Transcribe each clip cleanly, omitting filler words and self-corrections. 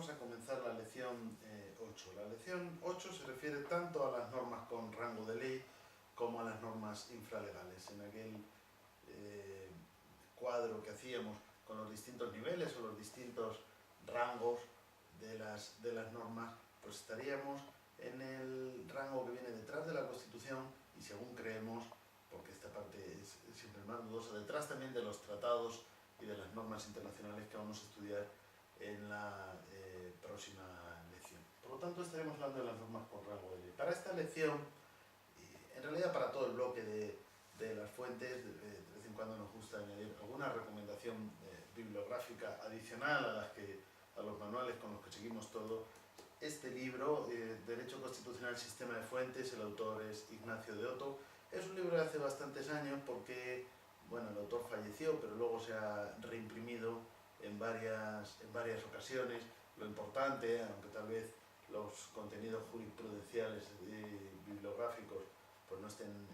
vamos a comenzar la lección 8. La lección 8 se refiere tanto a las normas con rango de ley como a las normas infralegales. En aquel cuadro que hacíamos con los distintos niveles o los distintos rangos de las normas, pues estaríamos en el rango que viene detrás de la Constitución y, según creemos, porque esta parte es siempre más dudosa, detrás también de los tratados y de las normas internacionales que vamos a estudiar en la próxima lección. Por lo tanto, estaremos hablando de las normas con rango de ley. Para esta lección, en realidad para todo el bloque de las fuentes, de vez en cuando nos gusta añadir alguna recomendación bibliográfica adicional a los manuales con los que seguimos todo. Este libro, Derecho Constitucional, Sistema de Fuentes, el autor es Ignacio de Oto. Es un libro de hace bastantes años porque, bueno, el autor falleció, pero luego se ha reimprimido en varias ocasiones. Lo importante, aunque tal vez los contenidos jurisprudenciales y bibliográficos pues no estén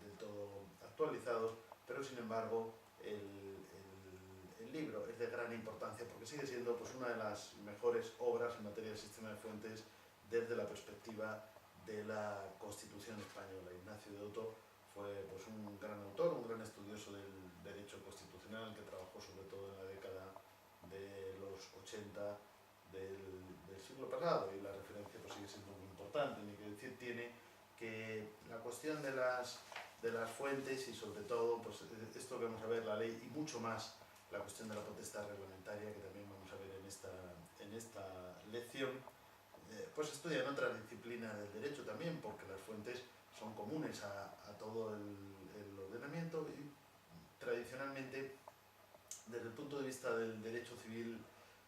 del todo actualizados, pero sin embargo el libro es de gran importancia porque sigue siendo pues una de las mejores obras en materia de sistema de fuentes desde la perspectiva de la Constitución española. Ignacio de Oto fue pues un gran autor, un gran estudioso del derecho constitucional que trabajó sobre todo en la década de los 80 del siglo pasado, y la referencia pues sigue siendo muy importante. Ni que decir tiene que la cuestión de las fuentes y sobre todo pues esto que vamos a ver, la ley y mucho más la cuestión de la potestad reglamentaria, que también vamos a ver en esta lección, pues estudian otras disciplinas del derecho también, porque las fuentes son comunes a todo el ordenamiento y tradicionalmente desde el punto de vista del derecho civil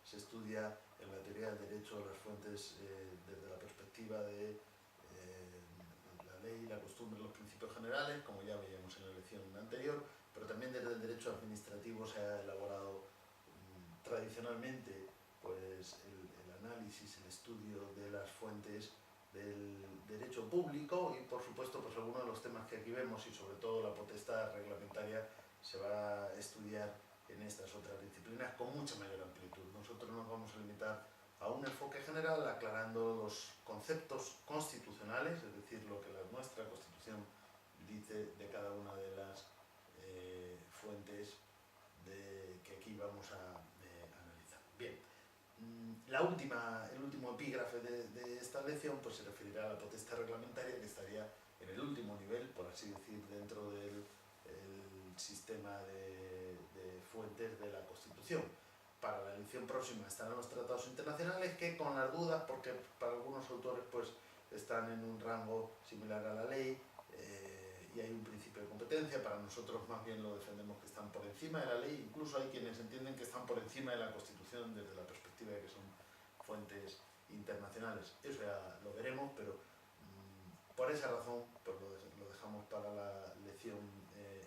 se estudia en la teoría del derecho las fuentes desde la perspectiva de la ley, la costumbre, los principios generales, como ya veíamos en la lección anterior, pero también desde el derecho administrativo se ha elaborado tradicionalmente pues el análisis, el estudio de las fuentes del derecho público y, por supuesto, pues algunos de los temas que aquí vemos y sobre todo la potestad reglamentaria se va a estudiar en estas otras disciplinas con mucha mayor amplitud. Nosotros nos vamos a limitar a un enfoque general aclarando los conceptos constitucionales, es decir, lo que nuestra Constitución dice de cada una de las fuentes que aquí vamos a analizar. Bien, el último epígrafe de esta lección pues se referirá a la potestad reglamentaria, que estaría en el último nivel, por así decir, dentro del sistema de fuentes de la Constitución. Para la lección próxima estarán los tratados internacionales, que con las dudas, porque para algunos autores pues están en un rango similar a la ley y hay un principio de competencia. Para nosotros más bien lo defendemos que están por encima de la ley. Incluso hay quienes entienden que están por encima de la Constitución desde la perspectiva de que son fuentes internacionales. Eso ya lo veremos, pero por esa razón pues lo dejamos para la lección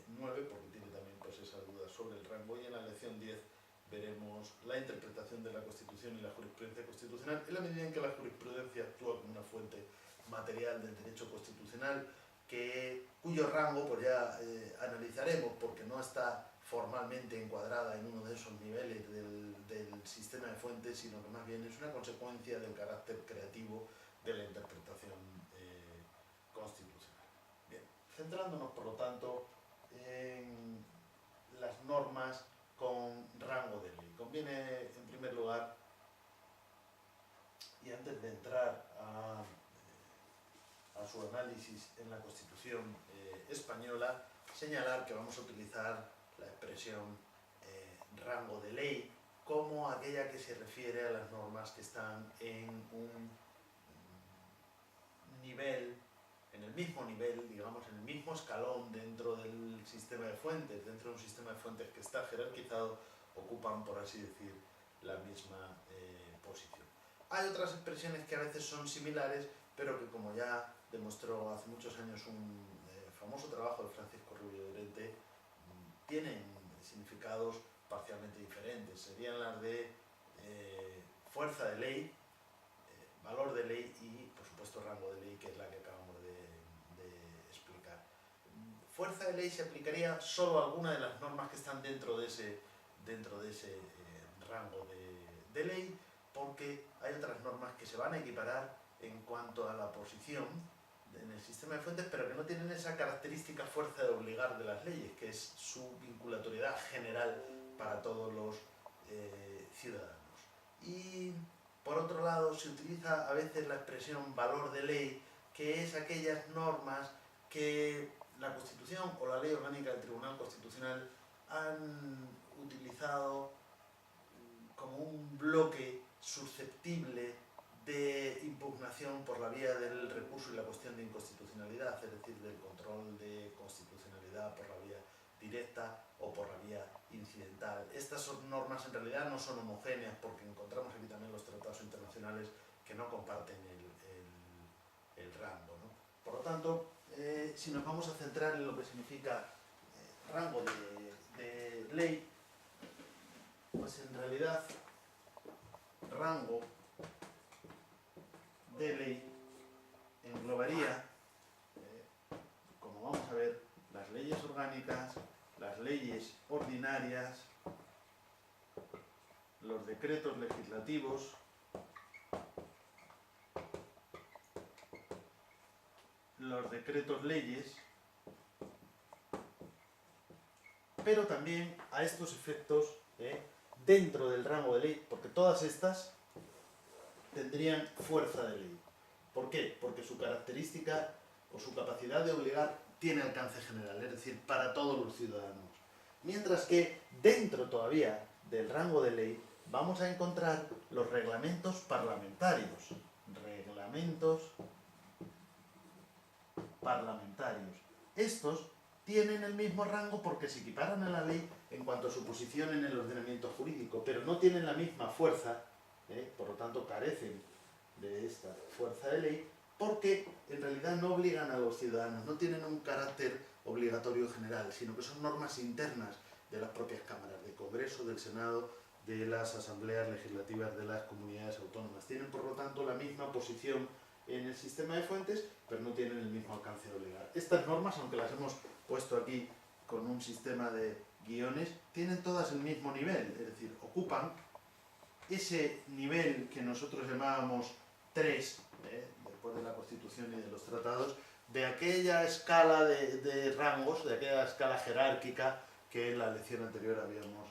9, porque tiene también pues esa duda sobre el rango, y en la lección 10 veremos la interpretación de la Constitución y la jurisprudencia constitucional, en la medida en que la jurisprudencia actúa como una fuente material del derecho constitucional, cuyo rango pues ya analizaremos, porque no está formalmente encuadrada en uno de esos niveles del sistema de fuentes, sino que más bien es una consecuencia del carácter creativo de la interpretación constitucional. Bien, centrándonos por lo tanto en las normas con rango de ley. Conviene, en primer lugar, y antes de entrar a su análisis en la Constitución española, señalar que vamos a utilizar la expresión rango de ley como aquella que se refiere a las normas que están en un nivel, en el mismo nivel, digamos, en el mismo escalón dentro del sistema de fuentes, dentro de un sistema de fuentes que está jerarquizado, ocupan, por así decir, la misma posición. Hay otras expresiones que a veces son similares, pero que, como ya demostró hace muchos años un famoso trabajo de Francisco Rubio de Llorente, tienen significados parcialmente diferentes. Serían las de fuerza de ley, valor de ley y, por supuesto, rango de ley, que es la que acabamos de explicar. Fuerza de ley se aplicaría solo a alguna de las normas que están dentro de ese rango de ley, porque hay otras normas que se van a equiparar en cuanto a la posición en el sistema de fuentes, pero que no tienen esa característica fuerza de obligar de las leyes, que es su vinculatoriedad general para todos los ciudadanos. Y por otro lado, se utiliza a veces la expresión valor de ley, que es aquellas normas que la Constitución o la Ley Orgánica del Tribunal Constitucional han utilizado como un bloque susceptible de impugnación por la vía del recurso y la cuestión de inconstitucionalidad, es decir, del control de constitucionalidad por la vía directa o por la vía incidental. Estas normas en realidad no son homogéneas, porque encontramos aquí también los tratados internacionales que no comparten el rango, ¿no? Por lo tanto, si nos vamos a centrar en lo que significa rango de ley, pues en realidad rango de ley englobaría, como vamos a ver, las leyes orgánicas, las leyes ordinarias, los decretos legislativos, los decretos leyes, pero también a estos efectos, dentro del rango de ley, porque todas estas tendrían fuerza de ley. ¿Por qué? Porque su característica o su capacidad de obligar tiene alcance general, es decir, para todos los ciudadanos. Mientras que dentro todavía del rango de ley vamos a encontrar los reglamentos parlamentarios. Reglamentos parlamentarios. Estos tienen el mismo rango porque se equiparan a la ley en cuanto a su posición en el ordenamiento jurídico, pero no tienen la misma fuerza, por lo tanto carecen de esta fuerza de ley, porque en realidad no obligan a los ciudadanos, no tienen un carácter obligatorio general, sino que son normas internas de las propias cámaras, del Congreso, del Senado, de las asambleas legislativas de las comunidades autónomas. Tienen, por lo tanto, la misma posición en el sistema de fuentes, pero no tienen el mismo alcance de obligar. Estas normas, aunque las hemos puesto aquí con un sistema de guiones, tienen todas el mismo nivel, es decir, ocupan ese nivel que nosotros llamábamos 3, después de la Constitución y de los tratados, de aquella escala de rangos, de aquella escala jerárquica que en la lección anterior habíamos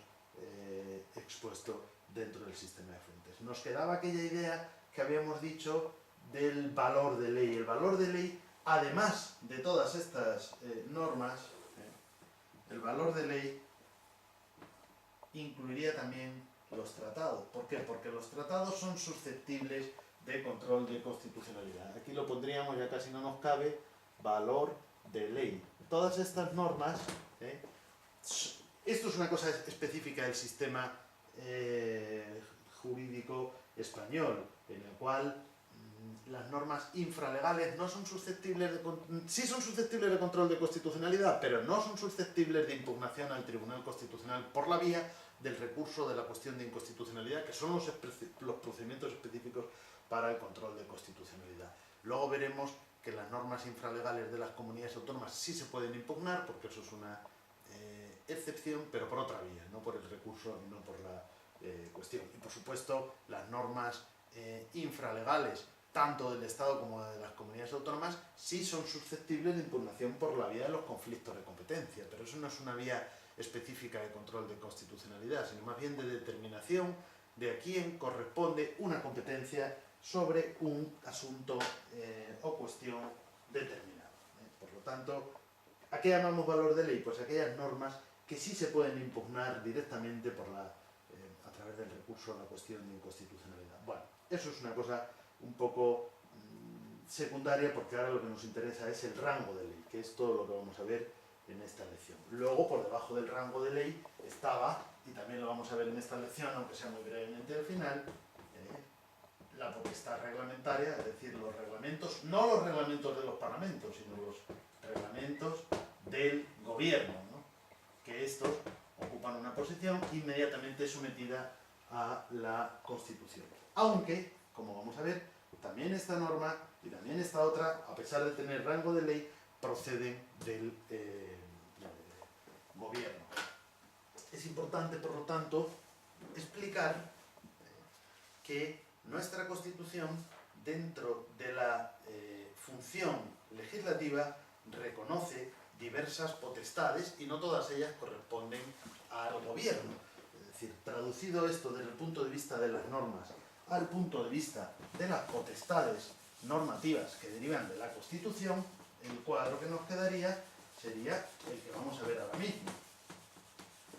expuesto dentro del sistema de fuentes. Nos quedaba aquella idea que habíamos dicho del valor de ley. El valor de ley, además de todas estas normas, el valor de ley incluiría también los tratados. ¿Por qué? Porque los tratados son susceptibles de control de constitucionalidad. Aquí lo pondríamos, ya casi no nos cabe, valor de ley. Todas estas normas, esto es una cosa específica del sistema jurídico español, en el cual las normas infralegales no son susceptibles sí son susceptibles de control de constitucionalidad, pero no son susceptibles de impugnación al Tribunal Constitucional por la vía del recurso de la cuestión de inconstitucionalidad, que son los procedimientos específicos para el control de constitucionalidad. Luego veremos que las normas infralegales de las comunidades autónomas sí se pueden impugnar, porque eso es una excepción, pero por otra vía, no por el recurso y no por la cuestión. Y por supuesto, las normas infralegales, tanto del Estado como de las comunidades autónomas, sí son susceptibles de impugnación por la vía de los conflictos de competencia, pero eso no es una vía específica de control de constitucionalidad, sino más bien de determinación de a quién corresponde una competencia sobre un asunto o cuestión determinado. Por lo tanto, ¿a qué llamamos valor de ley? Pues aquellas normas que sí se pueden impugnar directamente por a través del recurso a la cuestión de inconstitucionalidad. Bueno, eso es una cosa un poco secundaria, porque ahora lo que nos interesa es el rango de ley, que es todo lo que vamos a ver en esta lección. Luego, por debajo del rango de ley estaba, y también lo vamos a ver en esta lección, aunque sea muy brevemente al final, la potestad reglamentaria, es decir, los reglamentos, no los reglamentos de los parlamentos, sino los reglamentos del gobierno, ¿no? Que estos ocupan una posición inmediatamente sometida a la Constitución. Aunque, como vamos a ver, también esta norma y también esta otra, a pesar de tener rango de ley, proceden del gobierno. Es importante, por lo tanto, explicar que nuestra Constitución, dentro de la función legislativa, reconoce diversas potestades y no todas ellas corresponden al gobierno. Es decir, traducido esto desde el punto de vista de las normas al punto de vista de las potestades normativas que derivan de la Constitución, el cuadro que nos quedaría sería el que vamos a ver ahora mismo.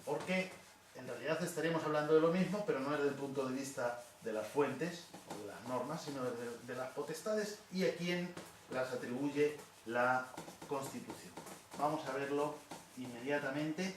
Porque en realidad estaríamos hablando de lo mismo, pero no desde el punto de vista de las fuentes o de las normas, sino desde de las potestades y a quién las atribuye la Constitución. Vamos a verlo inmediatamente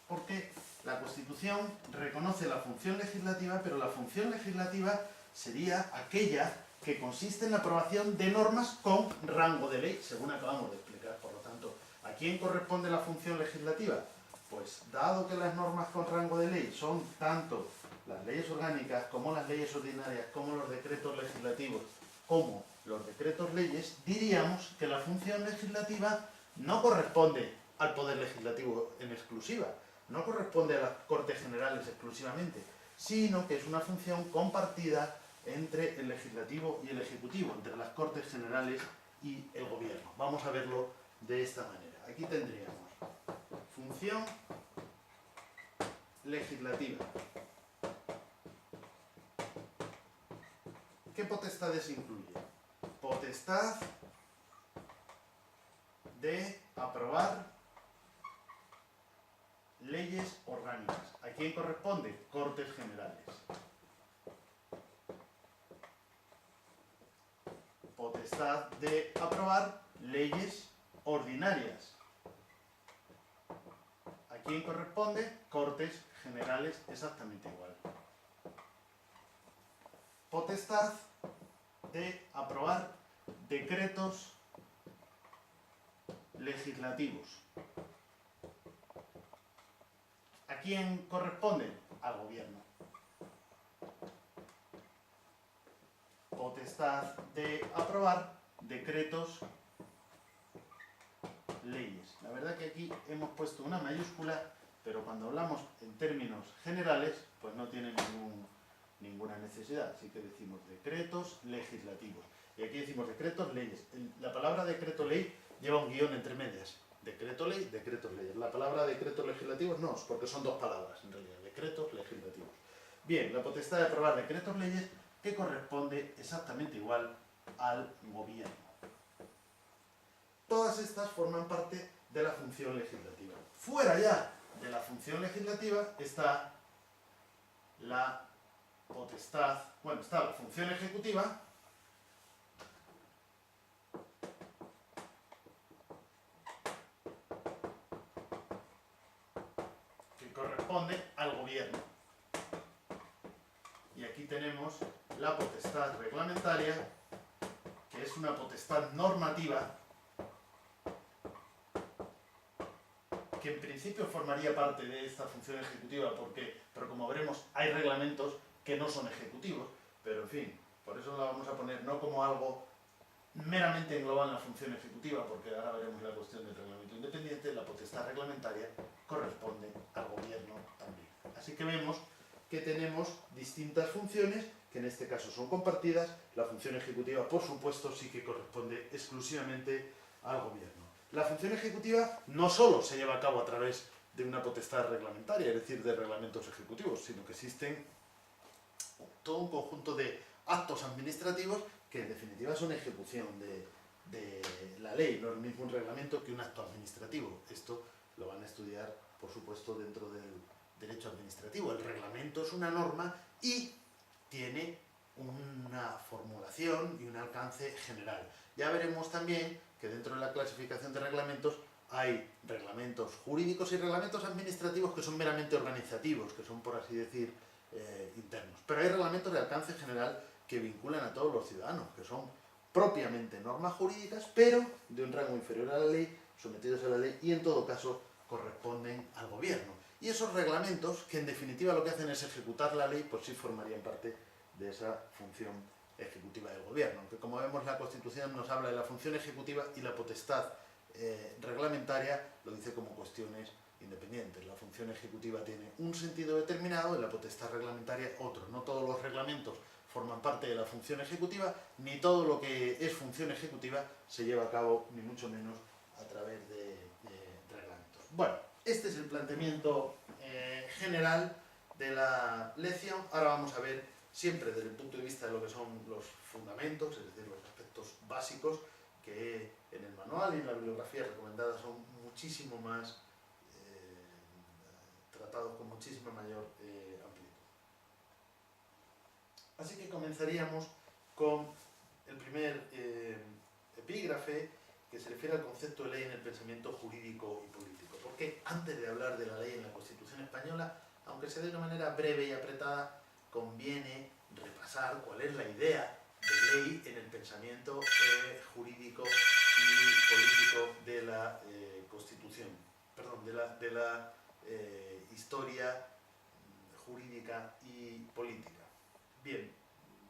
porque la Constitución reconoce la función legislativa, pero la función legislativa sería aquella que consiste en la aprobación de normas con rango de ley, según acabamos de explicar. Por lo tanto, ¿a quién corresponde la función legislativa? Pues dado que las normas con rango de ley son tanto las leyes orgánicas como las leyes ordinarias, como los decretos legislativos, como los decretos leyes, diríamos que la función legislativa no corresponde al Poder Legislativo en exclusiva, no corresponde a las Cortes Generales exclusivamente, sino que es una función compartida entre el Legislativo y el Ejecutivo, entre las Cortes Generales y el Gobierno. Vamos a verlo de esta manera. Aquí tendríamos función legislativa. ¿Qué potestades incluye? Potestad de aprobar leyes orgánicas. ¿A quién corresponde? Cortes Generales. Potestad de aprobar leyes ordinarias. ¿A quién corresponde? Cortes Generales, exactamente igual. Potestad de aprobar decretos legislativos. ¿A quién corresponde? Al gobierno. Potestad de aprobar decretos leyes. La verdad que aquí hemos puesto una mayúscula, pero cuando hablamos en términos generales, pues no tiene ninguna necesidad. Así que decimos decretos legislativos. Y aquí decimos decretos leyes. La palabra decreto ley lleva un guión entre medias. Decreto ley, decretos leyes. La palabra decretos legislativos no, porque son dos palabras en realidad. Decretos legislativos. Bien, la potestad de aprobar decretos leyes que corresponde exactamente igual al gobierno. Todas estas forman parte de la función legislativa. Fuera ya de la función legislativa está la potestad, bueno, está la función ejecutiva, que corresponde al gobierno. Y aquí tenemos la potestad reglamentaria, que es una potestad normativa, que en principio formaría parte de esta función ejecutiva, pero como veremos hay reglamentos que no son ejecutivos, pero en fin, por eso la vamos a poner no como algo meramente englobado en la función ejecutiva, porque ahora veremos la cuestión del reglamento independiente. La potestad reglamentaria corresponde al gobierno también. Así que vemos que tenemos distintas funciones que en este caso son compartidas. La función ejecutiva, por supuesto, sí que corresponde exclusivamente al gobierno. La función ejecutiva no solo se lleva a cabo a través de una potestad reglamentaria, es decir, de reglamentos ejecutivos, sino que existen todo un conjunto de actos administrativos que en definitiva son ejecución de la ley. No es lo mismo un reglamento que un acto administrativo. Esto lo van a estudiar, por supuesto, dentro del derecho administrativo. El reglamento es una norma y tiene una formulación y un alcance general. Ya veremos también que dentro de la clasificación de reglamentos hay reglamentos jurídicos y reglamentos administrativos que son meramente organizativos, que son, por así decir, internos. Pero hay reglamentos de alcance general que vinculan a todos los ciudadanos, que son propiamente normas jurídicas, pero de un rango inferior a la ley, sometidos a la ley y en todo caso corresponden al gobierno. Y esos reglamentos, que en definitiva lo que hacen es ejecutar la ley, pues sí formarían parte de esa función ejecutiva del gobierno. Aunque como vemos la Constitución nos habla de la función ejecutiva y la potestad reglamentaria lo dice como cuestiones independientes. La función ejecutiva tiene un sentido determinado y la potestad reglamentaria otro. No todos los reglamentos forman parte de la función ejecutiva, ni todo lo que es función ejecutiva se lleva a cabo, ni mucho menos a través de reglamentos. Bueno, este es el planteamiento general de la lección. Ahora vamos a ver siempre desde el punto de vista de lo que son los fundamentos, es decir, los aspectos básicos, que en el manual y en la bibliografía recomendada son muchísimo más tratados con muchísima mayor amplitud. Así que comenzaríamos con el primer epígrafe, que se refiere al concepto de ley en el pensamiento jurídico y político. Porque antes de hablar de la ley en la Constitución española, aunque sea de una manera breve y apretada, conviene repasar cuál es la idea de ley en el pensamiento jurídico y político de la Constitución, perdón, de la historia jurídica y política. Bien,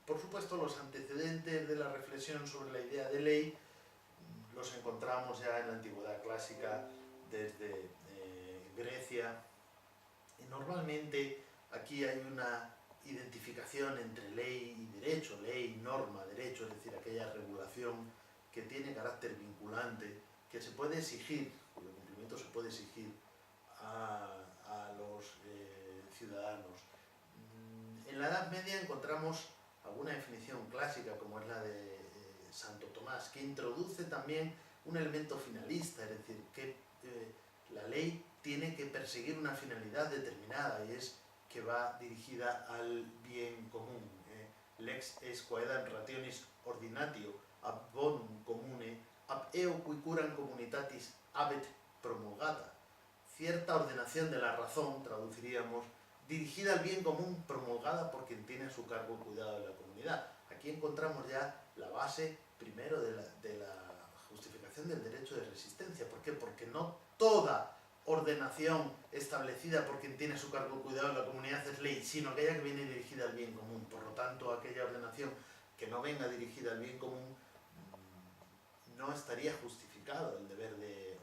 por supuesto los antecedentes de la reflexión sobre la idea de ley los encontramos ya en la antigüedad clásica, desde Grecia, y normalmente aquí hay una identificación entre ley y derecho, ley, norma, derecho, es decir, aquella regulación que tiene carácter vinculante, que se puede exigir, cuyo cumplimiento se puede exigir a los ciudadanos. En la Edad Media encontramos alguna definición clásica, como es la de Santo Tomás, que introduce también un elemento finalista, es decir, que la ley tiene que perseguir una finalidad determinada, y es que va dirigida al bien común. Lex est quaedam rationis ordinatio ab bonum commune ab eo qui curam communitatis habet promulgata. Cierta ordenación de la razón, traduciríamos, dirigida al bien común, promulgada por quien tiene a su cargo el cuidado de la comunidad. Aquí encontramos ya la base, primero, de la justificación del derecho de resistencia. ¿Por qué? Porque no toda ordenación establecida por quien tiene a su cargo el cuidado de la comunidad es ley, sino aquella que viene dirigida al bien común. Por lo tanto, aquella ordenación que no venga dirigida al bien común no estaría justificado el deber de